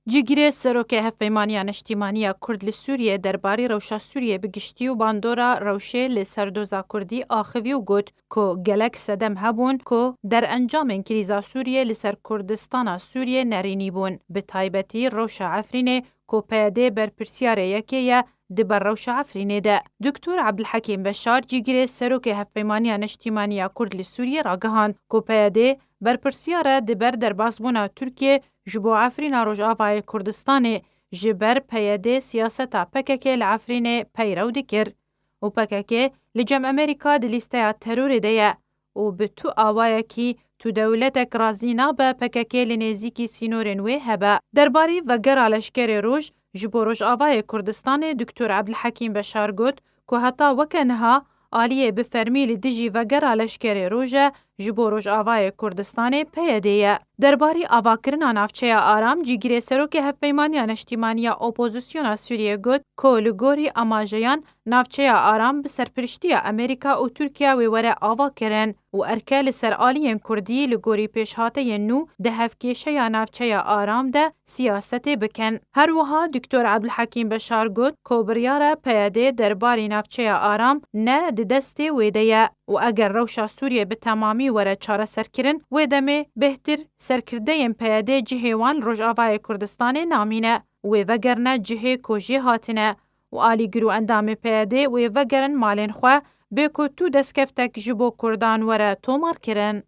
جیگیری سروک هفپیمانیا نشتیمانیا کرد لسوریه درباری روشا سوریه بگشتی و باندورا روشه لسردوزا کردی آخوی و گوت که گلک سدم هبون که در انجام کریزا سوریه لسر کردستان سوریه نرینی بون. به تایبتی روشا عفرینه که پیاده برپرسیاره یکیه دبر روشا عفرینه ده. دکتر عبدالحکیم بشار جیگیری سروک هفپیمانیا نشتیمانیا کرد لسوریه را گهاند که پیاده برپرسیاره دبر در بازبونا ترکیه جبو عفرین روجاوای کردستان جبر پیاده سیاستا پککه لعفرین پیرو دکر و پککه لجم امریکا دلیسته ترور دیه و به تو آوائه کی تو دولتک رازی نابه پککه لنزیکی سینورن وی هبه. درباری وگر لشکر روج جبو روجاوای کردستان دکتر عبدالحکیم بشار گوت که حتی وکنها آلیه بفرمی لدیجی وگر لشکر روژه جبو روجاوای کردستان پیادهیه. درباری آواکرنا نافچه آرام جیگیری سروک هفپیمانیا نشتیمانیا اپوزیسیون سوریه گوت که لگوری اماجیان نافچه آرام بسرپرشتی امریکا و ترکیه ویوره آواکرن و ارکال سر آلین کردی لگوری پیشهاته نو ده هفکیشه نافچه آرام ده سیاست بکن. هر وها دکتر عبدالحکیم بشار گوت که بریاره پیاده درباری نافچه آرام نه ده دست ویده و اگر روشا سوریه به تمامی وره چاره سرکرن ویدمه بهتر سرکرده پیاده جهوان روجاوای کردستان نامینه و وگرنه جهه کجی هاتنه و آلی گرو اندام پیاده و وگرن مالین خواه به که تو دستکفتک جبو کردان وره تومار کرن.